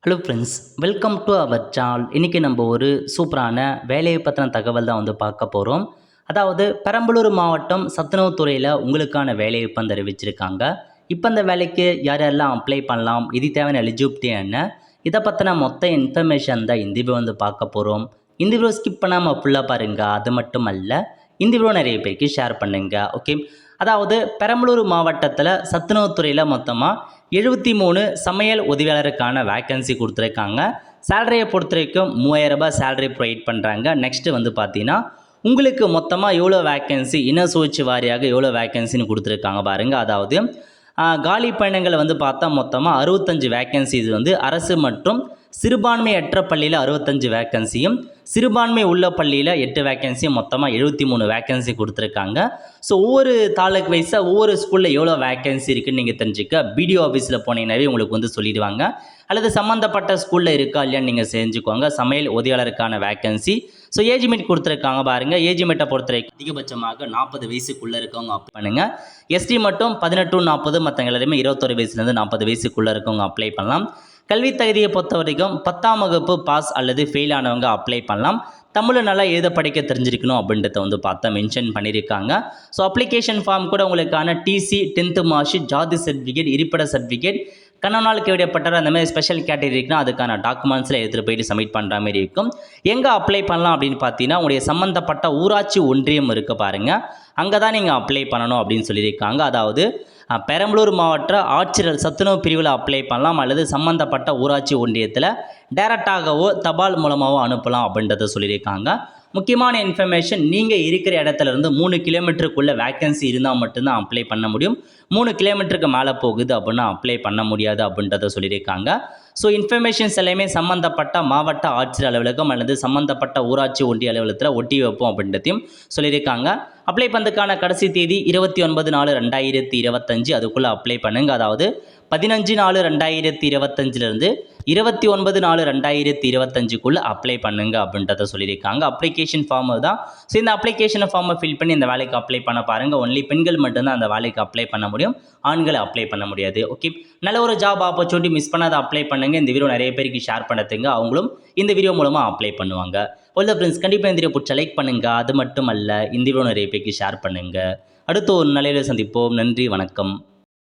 Hello friends, welcome to our channel. இன்றைக்கி நம்ம ஒரு சூப்பரான வேலையை பற்றின தகவல் தான் பார்க்க போகிறோம். அதாவது பெரம்பலூர் மாவட்டம் சத்துணவுத் துறையில் உங்களுக்கான வேலையை இப்போ அறிவிச்சிருக்காங்க. இப்போ இந்த வேலைக்கு யார் யாரெல்லாம் அப்ளை பண்ணலாம், இது தேவையான எலிஜிபிலிட்டி என்ன, இதை பற்றின மொத்த இன்ஃபர்மேஷன் தான் இந்த வீடியோ பார்க்க போகிறோம். இந்த வீடியோ ஸ்கிப் பண்ணாமல் ஃபுல்லாக பாருங்கள். அது மட்டும் அல்ல, இந்த வீடியோ நிறைய பேருக்கு ஷேர் பண்ணுங்கள். ஓகே, அதாவது பெரம்பலூர் மாவட்டத்தில் சத்துணவுத் துறையில் மொத்தமாக 73 சமையல் உதவியாளருக்கான வேக்கன்சி கொடுத்துருக்காங்க. சேலரியை பொறுத்த வரைக்கும் 3000 ரூபாய் சேலரி ப்ரொவைட் பண்ணுறாங்க. நெக்ஸ்ட்டு பார்த்தீங்கன்னா உங்களுக்கு மொத்தமாக எவ்வளோ வேக்கன்சி, இன சுழற்சி வாரியாக எவ்வளோ வேக்கன்சின்னு கொடுத்துருக்காங்க பாருங்கள். அதாவது காலி பயணங்களை பார்த்தா மொத்தமாக 65 வேக்கன்சி. இது அரசு மற்றும் சிறுபான்மையற்ற பள்ளியில் 65 வேக்கன்சியும், சிறுபான்மை உள்ள பள்ளியில் 8 வேக்கன்சியும், மொத்தமாக 73 வேக்கன்சி கொடுத்துருக்காங்க. ஸோ ஒவ்வொரு தாலுக்கு வைஸாக ஒவ்வொரு ஸ்கூலில் எவ்வளோ வேக்கன்சி இருக்குதுன்னு நீங்கள் தெரிஞ்சுக்க பிடிஓ ஆஃபீஸில் போனீங்கன்னாவே உங்களுக்கு சொல்லிடுவாங்க. அல்லது சம்மந்தப்பட்ட ஸ்கூலில் இருக்கா இல்லையான்னு நீங்கள் செஞ்சுக்கோங்க. சமையல் உதவியாளருக்கான வேக்கன்சி. ஸோ ஏஜ்மெண்ட் கொடுத்துருக்காங்க பாருங்கள். ஏஜ்மெண்ட்டை பொறுத்த வரைக்கும் அதிகபட்சமாக 40 வயசுக்குள்ளே இருக்கவங்க அப்ளை பண்ணுங்கள். எஸ்டி மட்டும் 18 to 40, மற்றவங்க எல்லாருமே 21 வயசுலேருந்து 40 வயசுக்குள்ளே இருக்கவங்க அப்ளை பண்ணலாம். கல்வி தகுதியை பொறுத்த வரைக்கும் 10ஆம் வகுப்பு பாஸ் அல்லது ஃபெயில் ஆனவங்க அப்ளை பண்ணலாம். தமிழ் நல்லா எழுத படிக்க தெரிஞ்சிருக்கணும் அப்படின்றத பார்த்தா மென்ஷன் பண்ணியிருக்காங்க. ஸோ அப்ளிகேஷன் ஃபார்ம் கூட உங்களுக்கான டிசி, 10th மார்க் ஷீட், ஜாதி சர்டிஃபிகேட், இருப்பிட சர்டிஃபிகேட், கண்ணனால் கைவிடப்பட்டார் அந்த மாதிரி ஸ்பெஷல் கேட்டகரி இருக்குன்னா அதுக்கான டாக்குமெண்ட்ஸில் எடுத்துகிட்டு போயிட்டு சப்மிட் பண்ணுற மாதிரி இருக்கும். எங்கே அப்ளை பண்ணலாம் அப்படின்னு பார்த்தீங்கன்னா, உங்களுடைய சம்மந்தப்பட்ட ஊராட்சி ஒன்றியம் இருக்க பாருங்கள், அங்கே தான் நீங்கள் அப்ளை பண்ணணும் அப்படின்னு சொல்லியிருக்காங்க. அதாவது பெரம்பலூர் மாவட்ட ஆட்சியர் சத்துணவு பிரிவில் அப்ளை பண்ணலாம், அல்லது சம்மந்தப்பட்ட ஊராட்சி ஒன்றியத்தில் டைரெக்டாகவோ தபால் மூலமாகவோ அனுப்பலாம் அப்படின்றத சொல்லியிருக்காங்க. முக்கியமான இன்ஃபர்மேஷன், நீங்கள் இருக்கிற இடத்துலேருந்து 3 கிலோமீட்டருக்குள்ளே வேக்கன்சி இருந்தால் மட்டும்தான் அப்ளை பண்ண முடியும். 3 கிலோமீட்டருக்கு மேலே போகுது அப்படின்னா அப்ளை பண்ண முடியாது அப்படின்றத சொல்லியிருக்காங்க. ஸோ இன்ஃபர்மேஷன்ஸ் எல்லாமே சம்மந்தப்பட்ட மாவட்ட ஆட்சியர் அலுவலகம் அல்லது சம்மந்தப்பட்ட ஊராட்சி ஒன்றிய அலுவலகத்தில் ஒட்டி வைப்போம் அப்படின்றதையும் சொல்லியிருக்காங்க. அப்ளை பண்ணுறதுக்கான கடைசி தேதி 29/4/2025. அதுக்குள்ளே அப்ளை பண்ணுங்கள். அதாவது 15/4/2025 29/4/2025 அப்ளை பண்ணுங்க அப்படின்றத சொல்லியிருக்காங்க. அப்ளிகேஷன் ஃபார்ம் தான். ஸோ இந்த அப்ளிகேஷன் ஃபார்மை ஃபில் பண்ணி இந்த வேலைக்கு அப்ளை பண்ண பாருங்கள். ஒன்லி பெண்கள் மட்டும்தான் அந்த வேலைக்கு அப்ளை பண்ண முடியும், ஆண்களை அப்ளை பண்ண முடியாது. ஓகே, நல்ல ஒரு ஜாப் ஆப்பர்ச்சுனிட்டி, மிஸ் பண்ணாத அப்ளை பண்ணுங்கள். இந்த வீடியோ நிறைய பேருக்கு ஷேர் பண்ணுறதுங்க, அவங்களும் இந்த வீடியோ மூலமாக அப்ளை பண்ணுவாங்க. ஒல்ல ஃப்ரெண்ட்ஸ், கண்டிப்பாக இந்த வீடியோ பிடிச்ச லைக் பண்ணுங்கள். அது மட்டும் அல்ல, இந்த வீடியோ நிறைய பேருக்கு ஷேர் பண்ணுங்கள். அடுத்து ஒரு நல்ல சந்திப்போம். நன்றி, வணக்கம்.